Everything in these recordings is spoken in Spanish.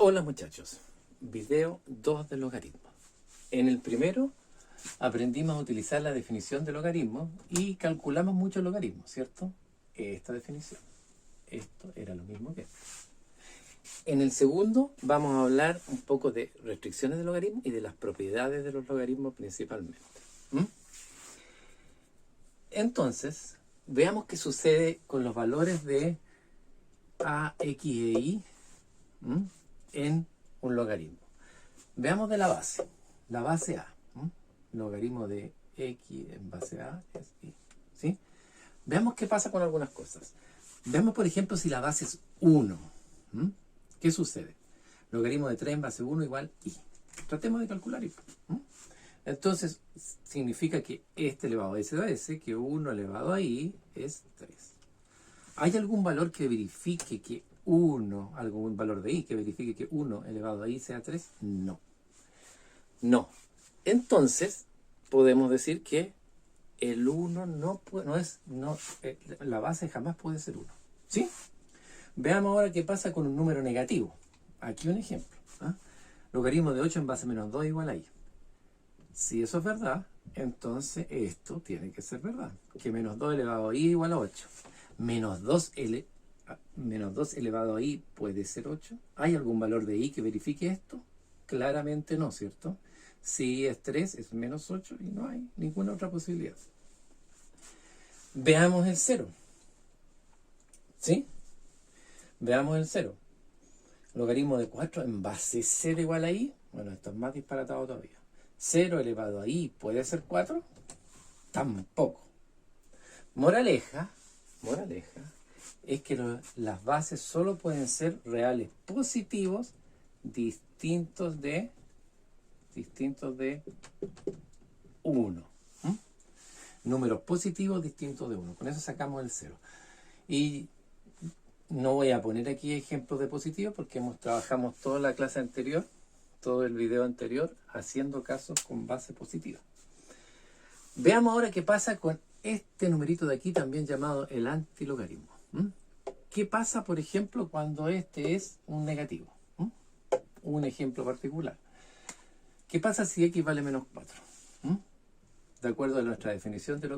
Hola muchachos, video 2 del logaritmo. En el primero aprendimos a utilizar la definición de logaritmo y calculamos muchos logaritmos, ¿cierto? Esta definición. Esto era lo mismo que esto. En el segundo vamos a hablar un poco de restricciones de logaritmo y de las propiedades de los logaritmos principalmente. Entonces, veamos qué sucede con los valores de a, x e y en un logaritmo. Veamos de la base a. Logaritmo de x en base a es y. ¿Sí? Veamos qué pasa con algunas cosas. Veamos, por ejemplo, si la base es 1. ¿Qué sucede? Logaritmo de 3 en base 1 igual y. Tratemos de calcular y. Entonces, significa que este elevado a s de s, que 1 elevado a i es 3. ¿Hay algún valor que verifique que 1, algún valor de i que verifique que 1 elevado a i sea 3? No. No. Entonces, podemos decir que el 1 la base jamás puede ser 1. ¿Sí? Veamos ahora qué pasa con un número negativo. Aquí un ejemplo. Logaritmo de 8 en base menos 2 igual a i. Si eso es verdad, entonces esto tiene que ser verdad. Que menos 2 elevado a i igual a 8. Menos 2 elevado a i puede ser 8. ¿Hay algún valor de i que verifique esto? Claramente no, ¿cierto? Si es 3 es menos 8 y no hay ninguna otra posibilidad. Veamos el 0. ¿Sí? Veamos el 0. Logaritmo de 4 en base 0 igual a i. Bueno, esto es más disparatado todavía. 0 elevado a i puede ser 4. Tampoco. Moraleja es que las bases solo pueden ser reales positivos distintos de 1. Números positivos distintos de 1. Con eso sacamos el 0. Y no voy a poner aquí ejemplos de positivos porque trabajamos toda la clase anterior, todo el video anterior, haciendo casos con base positiva. Veamos ahora qué pasa con este numerito de aquí, también llamado el antilogaritmo. ¿Qué pasa, por ejemplo, cuando este es un negativo? Un ejemplo particular. ¿Qué pasa si x vale menos 4? De acuerdo a nuestra definición de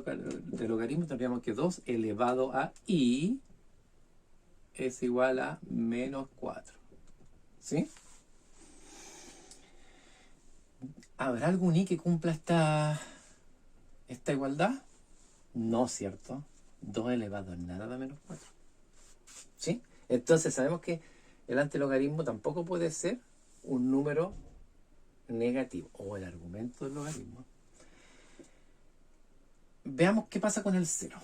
logaritmo, tendríamos que 2 elevado a i es igual a menos 4. ¿Sí? ¿Habrá algún i que cumpla esta igualdad? No, ¿cierto? 2 elevado a nada da menos 4. ¿Sí? Entonces sabemos que el antilogaritmo tampoco puede ser un número negativo, o el argumento del logaritmo. Veamos qué pasa con el 0.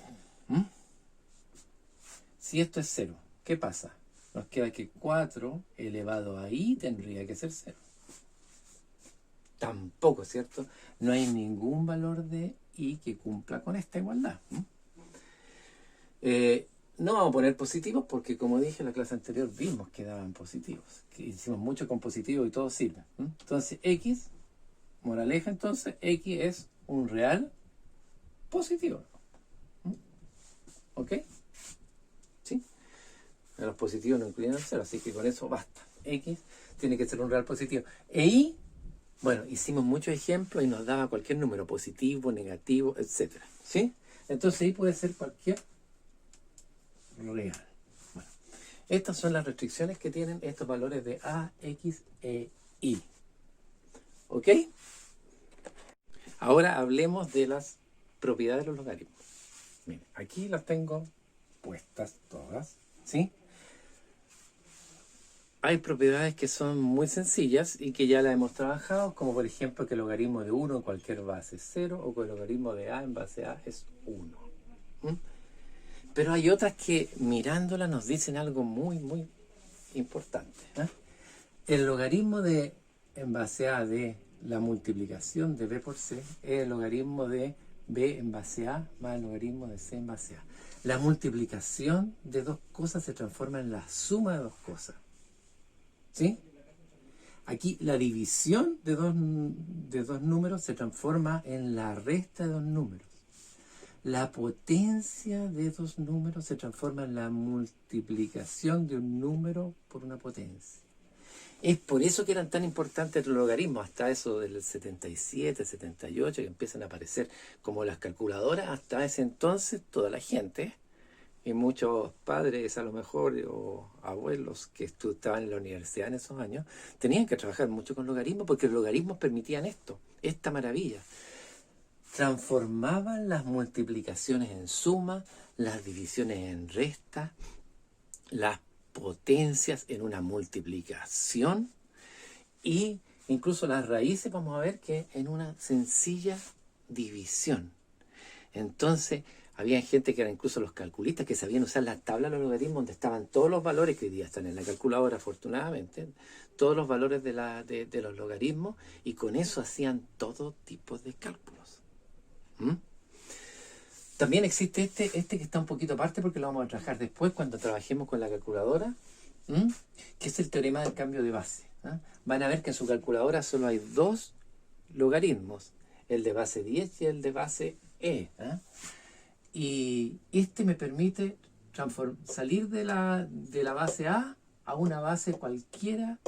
Si esto es 0, ¿qué pasa? Nos queda que 4 elevado a i tendría que ser 0. Tampoco, ¿cierto? No hay ningún valor de i que cumpla con esta igualdad. No vamos a poner positivos porque, como dije en la clase anterior, vimos que daban positivos. Que hicimos mucho con positivos y todo sirve. Entonces, x, moraleja, entonces, x es un real positivo. ¿Ok? ¿Sí? Los positivos no incluyen el 0, así que con eso basta. X tiene que ser un real positivo. E y, bueno, hicimos muchos ejemplos y nos daba cualquier número, positivo, negativo, etc. ¿Sí? Entonces y puede ser cualquier real. Bueno, estas son las restricciones que tienen estos valores de a, x e y. ¿Ok? Ahora hablemos de las propiedades de los logaritmos. Miren, aquí las tengo puestas todas, ¿sí? Hay propiedades que son muy sencillas y que ya las hemos trabajado, como por ejemplo que el logaritmo de 1 en cualquier base es 0 o que el logaritmo de a en base a es 1. Pero hay otras que mirándolas nos dicen algo muy, muy importante. El logaritmo de en base a de la multiplicación de b por c es el logaritmo de b en base a más el logaritmo de c en base a. La multiplicación de dos cosas se transforma en la suma de dos cosas. ¿Sí? Aquí la división de dos números se transforma en la resta de dos números. La potencia de dos números se transforma en la multiplicación de un número por una potencia. Es por eso que eran tan importantes los logaritmos, hasta eso del 77, 78, que empiezan a aparecer como las calculadoras. Hasta ese entonces toda la gente, y muchos padres a lo mejor, o abuelos que estaban en la universidad en esos años, tenían que trabajar mucho con logaritmos, porque los logaritmos permitían esto, esta maravilla. Transformaban las multiplicaciones en suma, las divisiones en resta, las potencias en una multiplicación, y incluso las raíces vamos a ver que en una sencilla división. Entonces había gente que eran incluso los calculistas que sabían usar la tabla de los logaritmos, donde estaban todos los valores que hoy día están en la calculadora, afortunadamente, todos los valores de los logaritmos, y con eso hacían todo tipo de cálculos. También existe este que está un poquito aparte, porque lo vamos a trabajar después cuando trabajemos con la calculadora, que es el teorema del cambio de base. Van a ver que en su calculadora solo hay dos logaritmos, el de base 10 y el de base e. Y este me permite salir de la base a una base cualquiera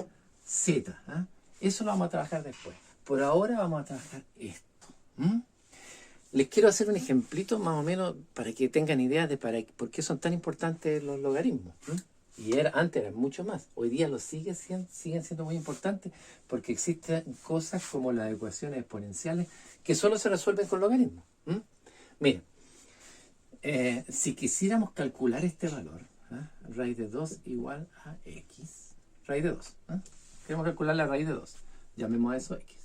z. Eso lo vamos a trabajar después. Por ahora vamos a trabajar esto. Les quiero hacer un ejemplito más o menos para que tengan idea de por qué son tan importantes los logaritmos. Y antes eran mucho más. Hoy día siguen siendo muy importantes, porque existen cosas como las ecuaciones exponenciales que solo se resuelven con logaritmos. Miren, si quisiéramos calcular este valor, raíz de 2 igual a x, raíz de 2. Queremos calcular la raíz de 2. Llamemos a eso x.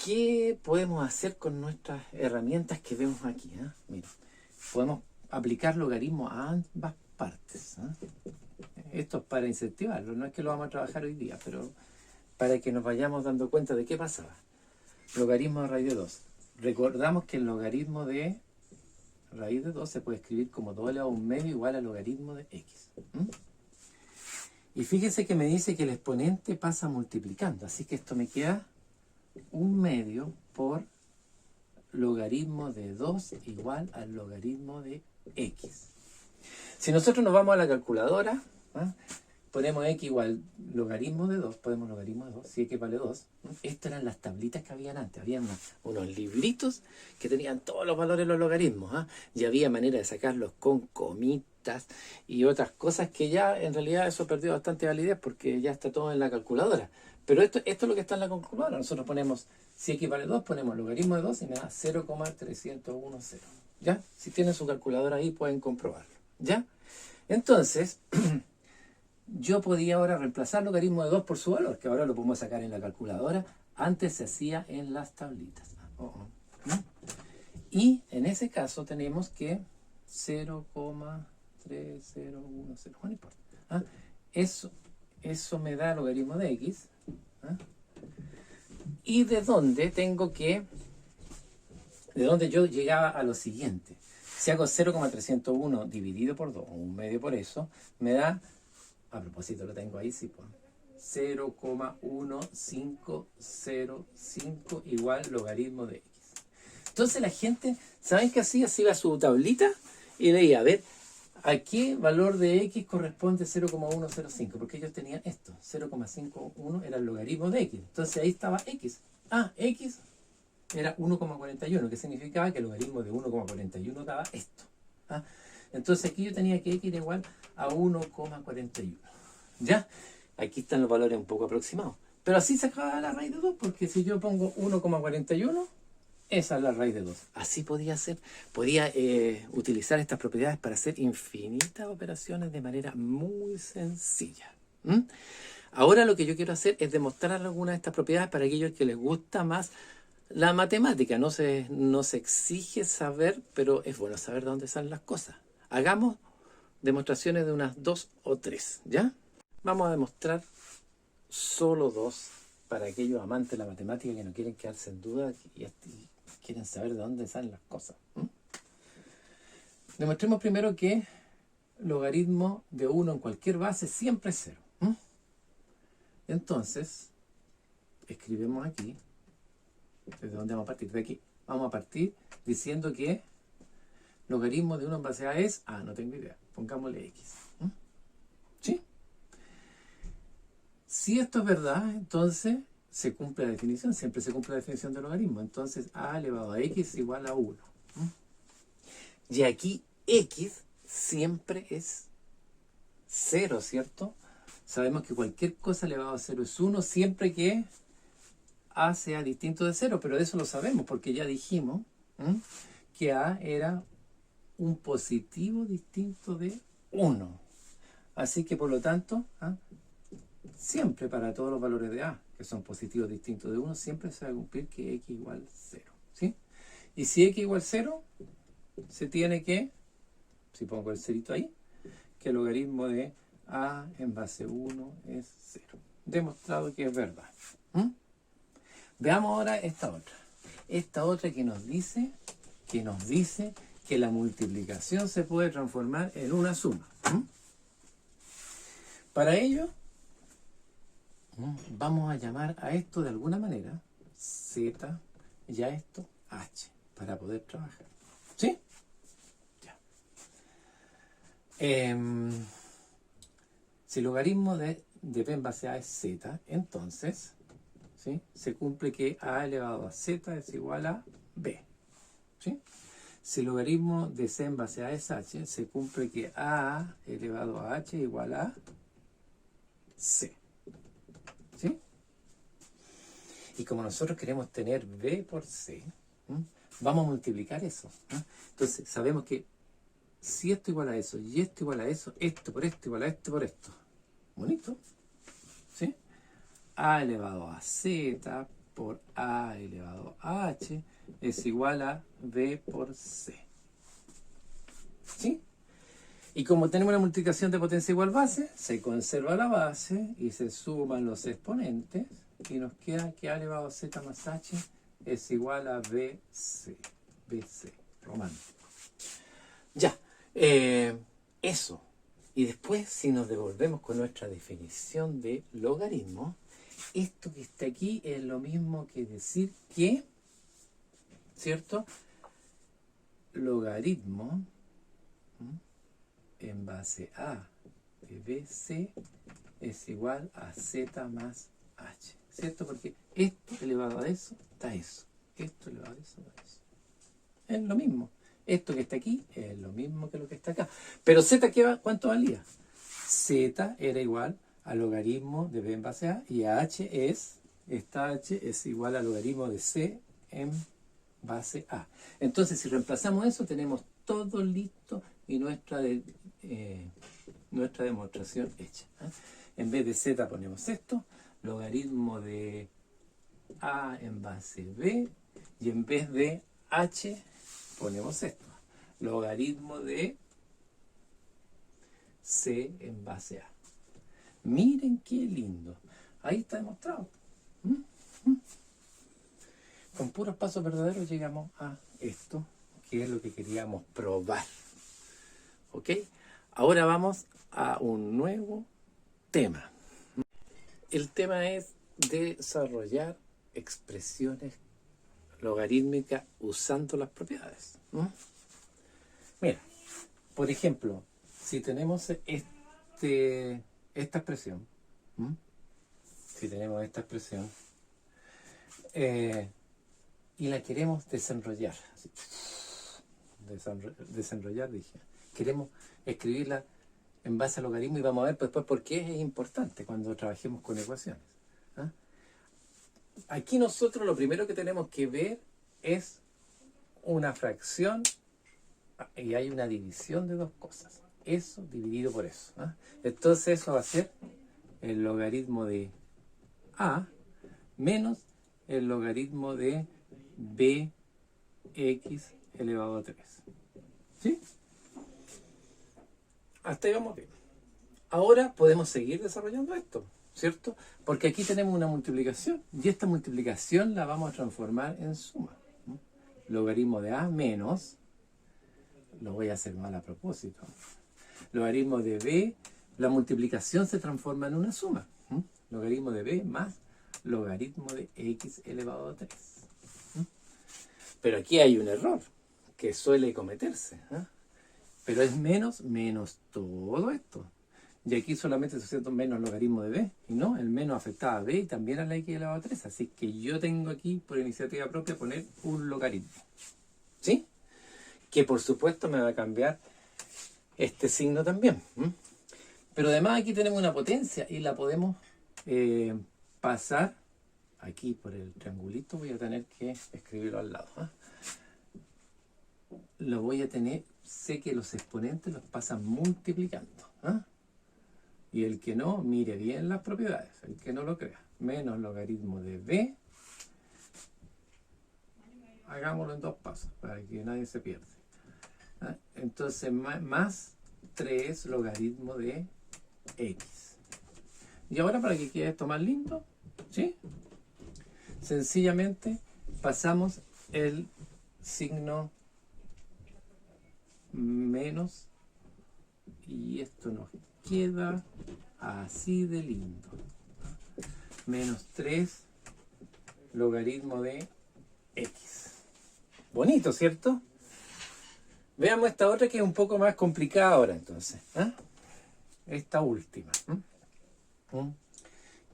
¿Qué podemos hacer con nuestras herramientas que vemos aquí? Miren, podemos aplicar logaritmos a ambas partes. Esto es para incentivarlo, no es que lo vamos a trabajar hoy día, pero para que nos vayamos dando cuenta de qué pasaba. Logaritmo de raíz de 2. Recordamos que el logaritmo de raíz de 2 se puede escribir como 2 elevado a un medio igual al logaritmo de x. Y fíjense que me dice que el exponente pasa multiplicando, así que esto me queda 1/2 por logaritmo de 2 igual al logaritmo de x. Si nosotros nos vamos a la calculadora, ponemos x igual logaritmo de 2, ponemos logaritmo de 2, si x vale 2. Estas eran las tablitas que habían antes, habían unos libritos que tenían todos los valores de los logaritmos, y había manera de sacarlos con comitas y otras cosas que ya en realidad eso perdió bastante validez porque ya está todo en la calculadora. Pero esto es lo que está en la calculadora. Nosotros ponemos, si x vale 2, ponemos logaritmo de 2 y me da 0,310. ¿Ya? Si tienen su calculadora ahí pueden comprobarlo. ¿Ya? Entonces, yo podía ahora reemplazar logaritmo de 2 por su valor, que ahora lo podemos sacar en la calculadora. Antes se hacía en las tablitas. Y en ese caso tenemos que 0,3010. No importa. Eso me da logaritmo de x. Y de donde yo llegaba a lo siguiente. Si hago 0,301 dividido por 2, o 1/2 por eso, me da, a propósito lo tengo ahí, sí, 0,1505 igual logaritmo de x. Entonces la gente, ¿saben qué hacía? Se iba a su tablita y leía, a ver, ¿a qué valor de x corresponde 0,105? Porque ellos tenían esto, 0,51 era el logaritmo de x. Entonces ahí estaba x. X era 1,41, que significaba que el logaritmo de 1,41 daba esto. Entonces aquí yo tenía que x era igual a 1,41. ¿Ya? Aquí están los valores un poco aproximados. Pero así sacaba la raíz de 2, porque si yo pongo 1,41, esa es la raíz de 2. Así podía utilizar estas propiedades para hacer infinitas operaciones de manera muy sencilla. Ahora lo que yo quiero hacer es demostrar algunas de estas propiedades para aquellos que les gusta más la matemática. No se exige saber, pero es bueno saber de dónde salen las cosas. Hagamos demostraciones de unas 2 o 3, ¿ya? Vamos a demostrar solo 2 para aquellos amantes de la matemática que no quieren quedarse en duda y quieren saber de dónde salen las cosas. Demostremos primero que logaritmo de 1 en cualquier base siempre es 0. Entonces, escribimos aquí, ¿desde dónde vamos a partir? De aquí. Vamos a partir diciendo que logaritmo de 1 en base a es, no tengo idea, pongámosle x. ¿Sí? Si esto es verdad, entonces se cumple la definición, siempre se cumple la definición de logaritmo. Entonces a elevado a x es igual a 1. Y aquí x siempre es 0, ¿cierto? Sabemos que cualquier cosa elevado a 0 es 1 siempre que a sea distinto de 0, pero eso lo sabemos porque ya dijimos que a era un positivo distinto de 1. Así que por lo tanto, siempre para todos los valores de a, que son positivos distintos de 1, siempre se va a cumplir que x igual 0. ¿Sí? Y si x igual 0, se tiene que, si pongo el cerito ahí, que el logaritmo de a en base 1 es 0. Demostrado que es verdad. Veamos ahora esta otra. Esta otra que nos dice que la multiplicación se puede transformar en una suma. Para ello, vamos a llamar a esto de alguna manera z y a esto h para poder trabajar. ¿Sí? Ya. Si el logaritmo de b en base a es z, entonces ¿sí? Se cumple que a elevado a z es igual a b. ¿Sí? Si el logaritmo de c en base a es h, se cumple que a elevado a h es igual a c. ¿Sí? Y como nosotros queremos tener b por c, vamos a multiplicar eso. Entonces, sabemos que si esto igual a eso y esto igual a eso, esto por esto igual a esto por esto. Bonito. ¿Sí? A elevado a z por a elevado a h es igual a b por c. ¿Sí? Y como tenemos una multiplicación de potencia igual base, se conserva la base y se suman los exponentes y nos queda que a elevado a z más h es igual a bc. bc, romántico. Ya, eso. Y después, si nos devolvemos con nuestra definición de logaritmo, esto que está aquí es lo mismo que decir que, ¿cierto? Logaritmo en base a de bc es igual a z más h, ¿cierto? Porque esto elevado a eso da eso, esto elevado a eso da eso. Es lo mismo. Esto que está aquí es lo mismo que lo que está acá. Pero z, ¿cuánto valía? Z era igual al logaritmo de b en base a y a h esta h es igual al logaritmo de c en base a. Entonces, si reemplazamos eso, tenemos todo listo y nuestra demostración hecha. En vez de z ponemos esto, logaritmo de a en base b, y en vez de h ponemos esto, logaritmo de c en base a. Miren qué lindo. Ahí está demostrado. Con puros pasos verdaderos llegamos a esto, que es lo que queríamos probar. ¿Ok? Ahora vamos a un nuevo tema. El tema es desarrollar expresiones logarítmicas usando las propiedades. Mira, por ejemplo, si tenemos esta expresión, y la queremos desenrollar, así, desenrollar, dije, queremos escribirla en base al logaritmo y vamos a ver después por qué es importante cuando trabajemos con ecuaciones. Aquí nosotros lo primero que tenemos que ver es una fracción y hay una división de dos cosas. Eso dividido por eso. Entonces eso va a ser el logaritmo de a menos el logaritmo de bx elevado a 3. ¿Sí? Hasta ahí vamos bien. Ahora podemos seguir desarrollando esto, ¿cierto? Porque aquí tenemos una multiplicación y esta multiplicación la vamos a transformar en suma. Logaritmo de a menos, lo voy a hacer mal a propósito, logaritmo de b, la multiplicación se transforma en una suma. Logaritmo de b más logaritmo de x elevado a 3. Pero aquí hay un error que suele cometerse. Pero es menos todo esto. Y aquí solamente estoy haciendo menos logaritmo de b, y no, el menos afectaba a b y también a la x elevado a 3. Así que yo tengo aquí, por iniciativa propia, poner un logaritmo. ¿Sí? Que por supuesto me va a cambiar este signo también. Pero además aquí tenemos una potencia y la podemos pasar aquí por el triangulito. Voy a tener que escribirlo al lado. Lo voy a tener, sé que los exponentes los pasan multiplicando. Y el que no, mire bien las propiedades, el que no lo crea. Menos logaritmo de b. Hagámoslo en 2 pasos para que nadie se pierda. Entonces, más 3 logaritmo de x. Y ahora, para que quede esto más lindo, ¿sí? Sencillamente pasamos el signo menos y esto nos queda así de lindo. Menos 3 logaritmo de x. Bonito, ¿cierto? Veamos esta otra que es un poco más complicada ahora entonces. Esta última.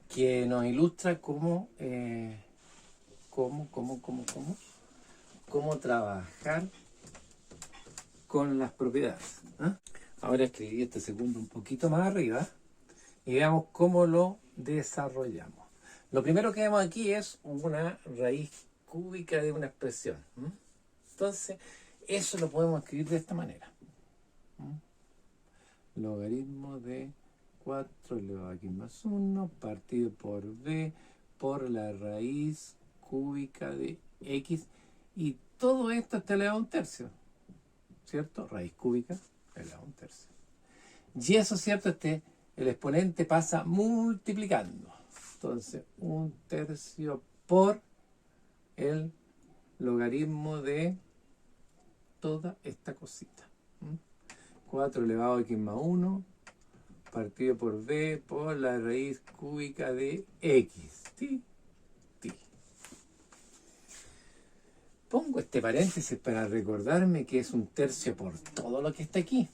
Que nos ilustra cómo trabajar con las propiedades. Ahora escribí este segundo un poquito más arriba y veamos cómo lo desarrollamos. Lo primero que vemos aquí es una raíz cúbica de una expresión. Entonces, eso lo podemos escribir de esta manera. Logaritmo de 4 elevado a x más 1 partido por b por la raíz cúbica de x. Y todo esto está elevado a un tercio. ¿Cierto? Raíz cúbica elevado a un tercio. Y eso, ¿cierto? El exponente pasa multiplicando. Entonces, un tercio por el logaritmo de toda esta cosita. 4 elevado a x más 1 partido por b por la raíz cúbica de x. Pongo este paréntesis para recordarme que es un tercio por todo lo que está aquí.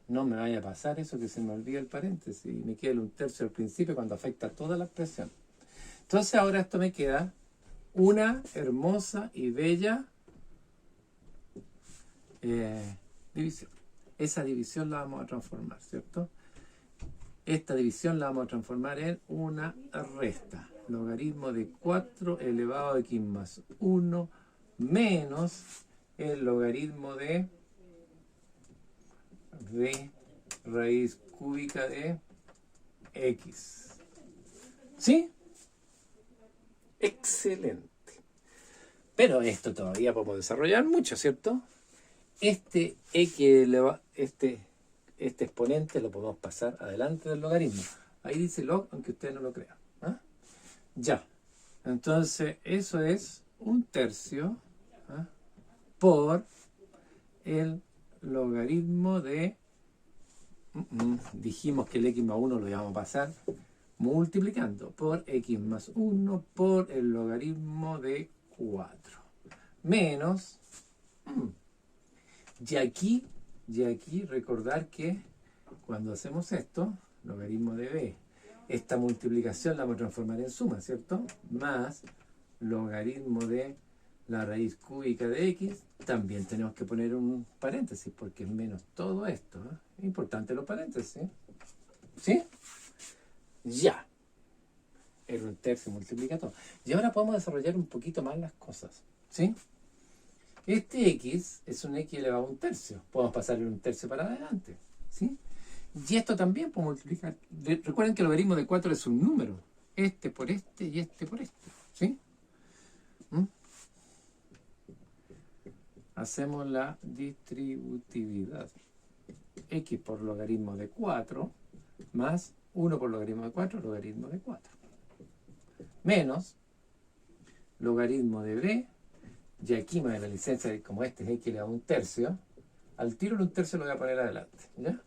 No me vaya a pasar eso que se me olvida el paréntesis y me queda un tercio al principio cuando afecta toda la expresión. Entonces ahora esto me queda una hermosa y bella división. Esa división la vamos a transformar, ¿cierto? Esta división la vamos a transformar en una resta. Logaritmo de 4 elevado a x más 1 menos el logaritmo de raíz cúbica de x. ¿Sí? Excelente. Pero esto todavía podemos desarrollar mucho, ¿cierto? Este exponente lo podemos pasar adelante del logaritmo. Ahí dice log, aunque ustedes no lo crean. Ya. Entonces, eso es un tercio por el logaritmo de... dijimos que el x más 1 lo íbamos a pasar multiplicando por x más 1 por el logaritmo de 4. Menos... Y aquí recordar que cuando hacemos esto, logaritmo de b, esta multiplicación la vamos a transformar en suma, ¿cierto? Más logaritmo de la raíz cúbica de x, también tenemos que poner un paréntesis, porque es menos todo esto. Es importante los paréntesis. ¿Sí? Ya. Era un tercio, multiplica todo. Y ahora podemos desarrollar un poquito más las cosas. ¿Sí? Este x es un x elevado a un tercio. Podemos pasarle un tercio para adelante. ¿Sí? Y esto también podemos multiplicar. Recuerden que el logaritmo de 4 es un número. Este por este y este por este. ¿Sí? Hacemos la distributividad. X por logaritmo de 4 más 1 por logaritmo de 4, logaritmo de 4. Menos logaritmo de b. Y aquí me da la licencia, como este es x elevado a un tercio, al tiro de un tercio lo voy a poner adelante, ¿ya?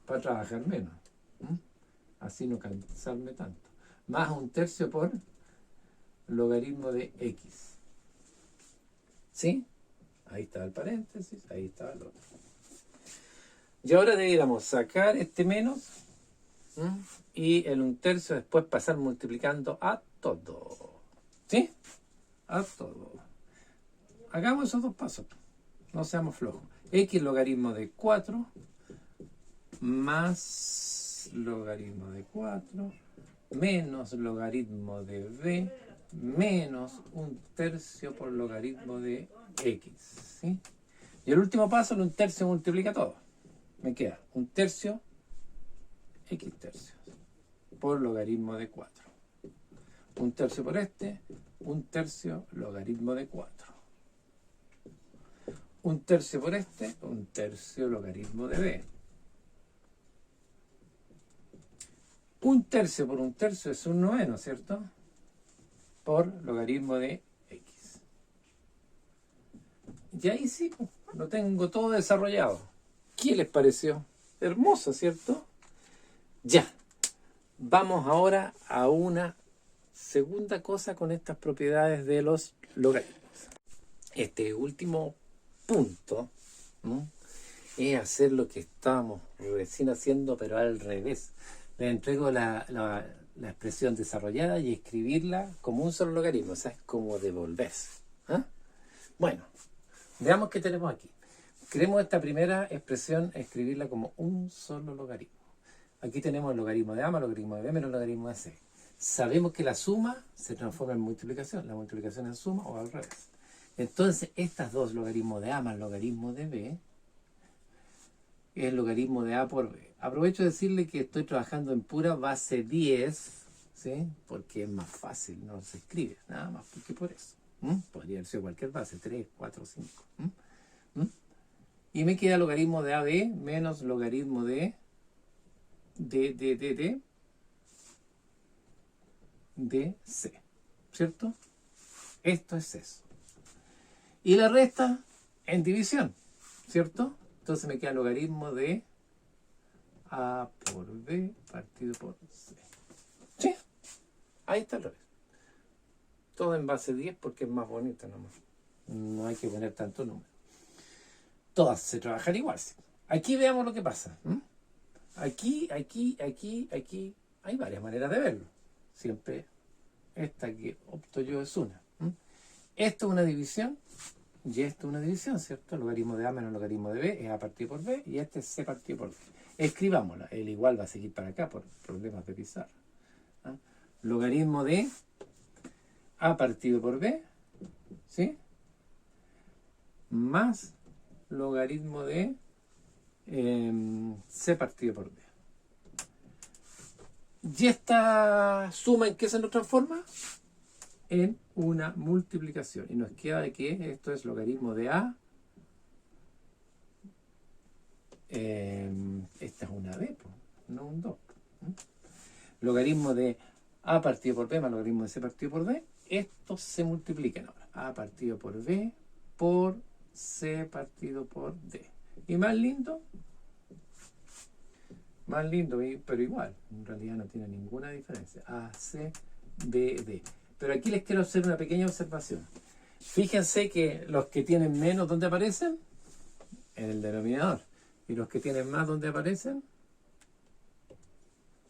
Para trabajar menos. Así no cansarme tanto. Más un tercio por logaritmo de x. ¿Sí? Ahí está el paréntesis, ahí está el otro. Y ahora deberíamos sacar este menos ¿Mm? Y el 1/3 después pasar multiplicando a todo. ¿Sí? A todo. Hagamos esos dos pasos. No seamos flojos. X logaritmo de 4 más logaritmo de 4 menos logaritmo de b menos 1/3 por logaritmo de x. ¿Sí? Y el último paso, el 1/3 multiplica todo. Me queda 1/3 x tercios por logaritmo de 4. 1/3 por este, 1/3 logaritmo de 4. 1/3 por este, 1/3 logaritmo de b. 1/3 por 1/3 es 1/9, ¿cierto? Por logaritmo de x. Y ahí sí, lo tengo todo desarrollado. ¿Qué les pareció? Hermoso, ¿cierto? Ya. Vamos ahora a una segunda cosa con estas propiedades de los logaritmos. Este último punto, ¿no?, es hacer lo que estábamos recién haciendo, pero al revés. Le entrego la expresión desarrollada y escribirla como un solo logaritmo, o sea, es como devolverse. ¿Ah? Bueno, veamos qué tenemos aquí. Queremos esta primera expresión escribirla como un solo logaritmo. Aquí tenemos el logaritmo de a más logaritmo de b menos logaritmo de c. Sabemos que la suma se transforma en multiplicación, la multiplicación en suma o al revés. Entonces, estas dos, logaritmo de a más logaritmo de b, es el logaritmo de a por b. Aprovecho de decirle que estoy trabajando en pura base 10, ¿sí? Porque es más fácil, no se escribe, nada más porque por eso. Podría haber sido cualquier base, 3, 4, 5. Y me queda logaritmo de AB menos logaritmo de C, ¿cierto? Esto es eso. Y la resta en división, ¿cierto? Entonces me queda logaritmo de A por B partido por C. ¿Sí? Ahí está el revés. Todo en base 10 porque es más bonito nomás. No hay que poner tanto número. Todas se trabajan igual. ¿Sí? Aquí veamos lo que pasa. Aquí. Hay varias maneras de verlo. Siempre esta que opto yo es una. Esto es una división y esto es una división, ¿cierto? El logaritmo de A menos logaritmo de B es A partido por B y este es C partido por B. Escribámosla. El igual va a seguir para acá por problemas de pizarra. Logaritmo de A partido por B, ¿sí? Más logaritmo de C partido por B. ¿Y esta suma en qué se nos transforma? En una multiplicación. Y nos queda de que esto es logaritmo de A. Esta es una B, no un 2. Logaritmo de A partido por B más logaritmo de C partido por D. Estos se multiplican ahora. A partido por B por C partido por D. ¿Y más lindo? Más lindo, pero igual. En realidad no tiene ninguna diferencia. A, C, B, D. Pero aquí les quiero hacer una pequeña observación. Fíjense que los que tienen menos, ¿dónde aparecen? En el denominador. Y los que tienen más, ¿dónde aparecen?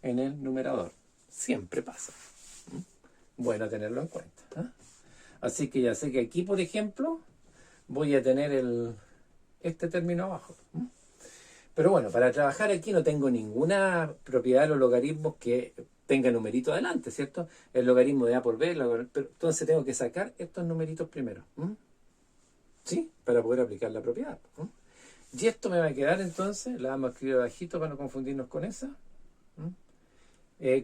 En el numerador. Siempre pasa. Bueno tenerlo en cuenta. Así que ya sé que aquí, por ejemplo, voy a tener este término abajo. Pero bueno, para trabajar aquí no tengo ninguna propiedad de los logaritmos que tenga numerito adelante, ¿cierto? El logaritmo de A por B, pero entonces tengo que sacar estos numeritos primero. ¿Sí? Para poder aplicar la propiedad. Y esto me va a quedar entonces, la vamos a escribir abajito para no confundirnos con esa,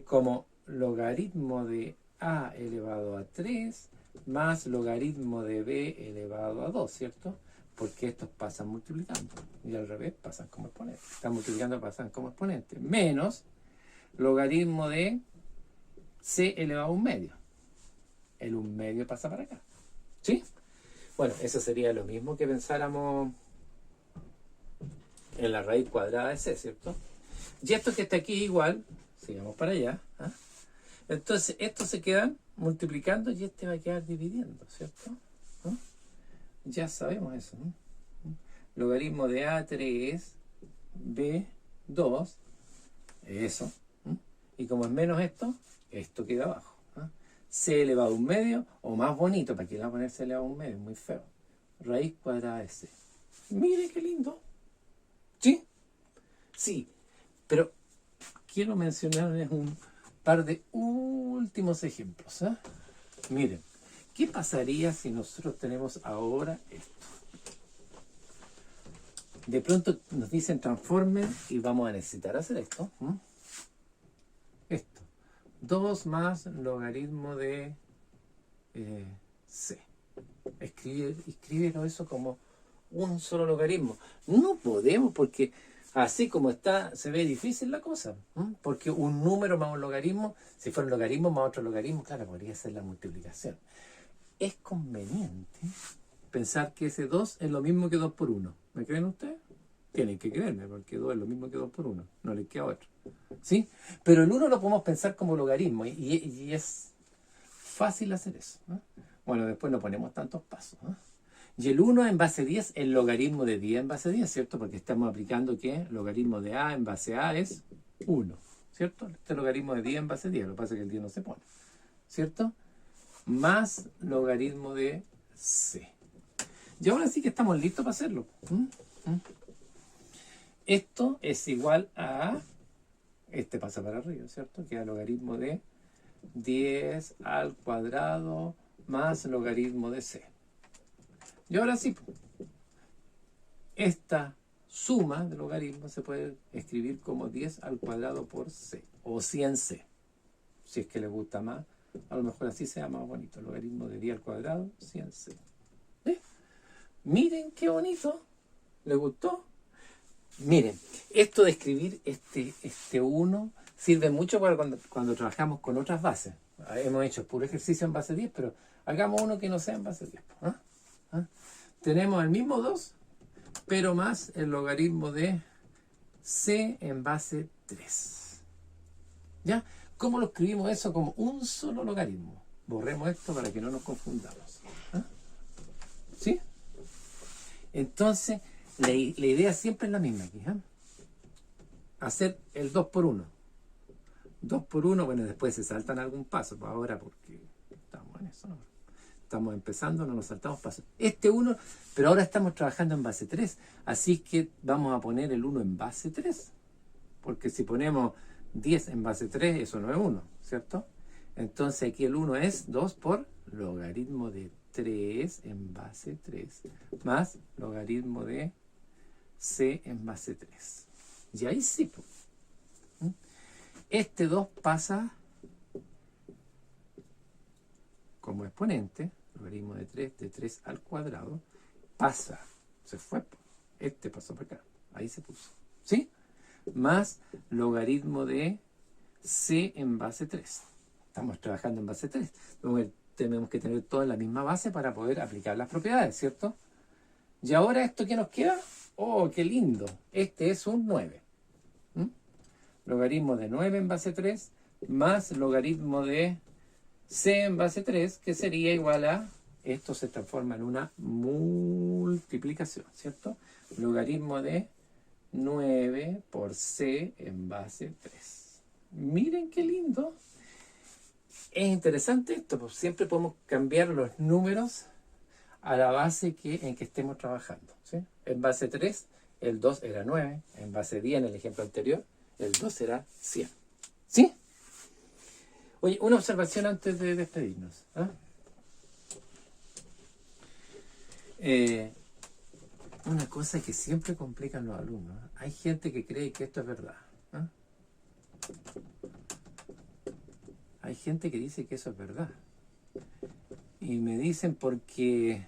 como logaritmo de A elevado a 3 más logaritmo de B elevado a 2, ¿cierto? Porque estos pasan multiplicando y al revés pasan como exponentes. Están multiplicando, pasan como exponentes. Menos logaritmo de C elevado a 1/2. El 1/2 pasa para acá. ¿Sí? Bueno, eso sería lo mismo que pensáramos en la raíz cuadrada de C, ¿cierto? Y esto que está aquí igual, sigamos para allá. Entonces, estos se quedan multiplicando y este va a quedar dividiendo, ¿cierto? Ya sabemos eso, ¿no? Logaritmo de A3, B2, eso. Y como es menos esto queda abajo. ¿Ah? C elevado a un medio, o más bonito, ¿para qué le va a poner C elevado a un medio? Muy feo. Raíz cuadrada de C. Mire qué lindo. ¿Sí? Sí, pero quiero mencionarles un par de últimos ejemplos. ¿Eh? Miren, ¿qué pasaría si nosotros tenemos ahora esto? De pronto nos dicen transformen y vamos a necesitar hacer esto. Esto. 2 más logaritmo de C. Escríbelo eso como un solo logaritmo. No podemos porque así como está, se ve difícil la cosa. Porque un número más un logaritmo, si fuera un logaritmo más otro logaritmo, claro, podría ser la multiplicación. Es conveniente pensar que ese 2 es lo mismo que 2 por 1. ¿Me creen ustedes? Tienen que creerme, porque 2 es lo mismo que 2 por 1. No les queda otro. ¿Sí? Pero el 1 lo podemos pensar como logaritmo y es fácil hacer eso. ¿No? Bueno, después no ponemos tantos pasos. ¿No? Y el 1 en base 10 es el logaritmo de 10 en base 10, ¿cierto? Porque estamos aplicando que logaritmo de A en base A es 1, ¿cierto? Este logaritmo de 10 en base 10, lo que pasa es que el 10 no se pone, ¿cierto? Más logaritmo de C. Y ahora sí que estamos listos para hacerlo. Esto es igual a... Este pasa para arriba, ¿cierto? Que es logaritmo de 10 al cuadrado más logaritmo de C. Y ahora sí, esta suma de logaritmos se puede escribir como 10 al cuadrado por C, o 100C. Si es que les gusta más, a lo mejor así sea más bonito. Logaritmo de 10 al cuadrado, 100C. Miren qué bonito. ¿Les gustó? Miren, esto de escribir este 1 sirve mucho para cuando trabajamos con otras bases. Hemos hecho puro ejercicio en base 10, pero hagamos uno que no sea en base 10. Tenemos el mismo 2, pero más el logaritmo de C en base 3. ¿Ya? ¿Cómo lo escribimos eso? Como un solo logaritmo. Borremos esto para que no nos confundamos. ¿Sí? Entonces, la idea siempre es la misma aquí. Hacer el 2 por 1. 2 por 1, bueno, después se saltan algún paso. Pues ahora porque estamos en eso, ¿no? Estamos empezando, no nos saltamos pasos. Este 1, pero ahora estamos trabajando en base 3. Así que vamos a poner el 1 en base 3. Porque si ponemos 10 en base 3, eso no es 1, ¿cierto? Entonces aquí el 1 es 2 por logaritmo de 3 en base 3 más logaritmo de C en base 3. Y ahí sí. Este 2 pasa como exponente, logaritmo de 3 al cuadrado, pasa, se fue. Este pasó para acá, ahí se puso. ¿Sí? Más logaritmo de C en base 3. Estamos trabajando en base 3. Tenemos que tener todo en la misma base para poder aplicar las propiedades, ¿cierto? Y ahora esto que nos queda, ¡oh, qué lindo! Este es un 9. Logaritmo de 9 en base 3 más logaritmo de C en base 3, que sería igual a, esto se transforma en una multiplicación, ¿cierto? Logaritmo de 9 por C en base 3. Miren qué lindo. Es interesante esto, pues siempre podemos cambiar los números a la base en que estemos trabajando, ¿sí? En base 3, el 2 era 9. En base 10, en el ejemplo anterior, el 2 era 100. ¿Sí? Oye, una observación antes de despedirnos. Una cosa que siempre complican los alumnos. Hay gente que cree que esto es verdad. Hay gente que dice que eso es verdad. Y me dicen porque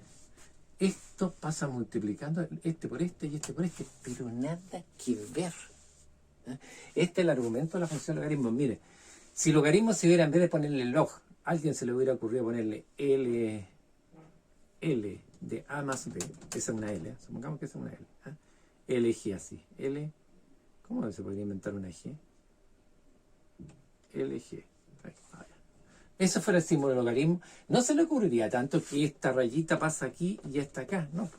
esto pasa multiplicando este por este y este por este, pero nada que ver. Este es el argumento de la función logaritmo. Mire, si logaritmo se hubiera, en vez de ponerle log, a alguien se le hubiera ocurrido ponerle L de A más B, esa es una L, supongamos que esa es una L, LG así, ¿cómo se podría inventar una G? LG. Eso fuera el símbolo de logaritmo. No se le ocurriría tanto que esta rayita pasa aquí y esta acá, no.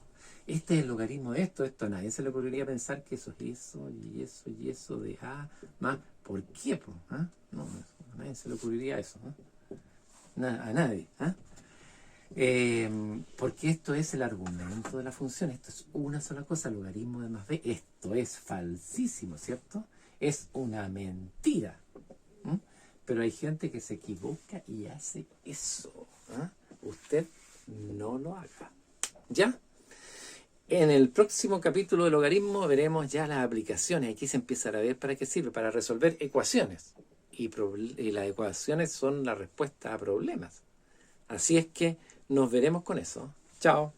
Este es el logaritmo de esto, a nadie se le ocurriría pensar que eso es eso y eso y eso de A más. ¿Por qué? Po? ¿Ah? No, a nadie se le ocurriría eso. A nadie. ¿Ah? Porque esto es el argumento de la función. Esto es una sola cosa, logaritmo de más b. Esto es falsísimo, ¿cierto? Es una mentira. Pero hay gente que se equivoca y hace eso. ¿Ah? Usted no lo haga. ¿Ya? En el próximo capítulo de logaritmo veremos ya las aplicaciones. Aquí se empiezan a ver para qué sirve, para resolver ecuaciones. Y las ecuaciones son la respuesta a problemas. Así es que nos veremos con eso. Chao.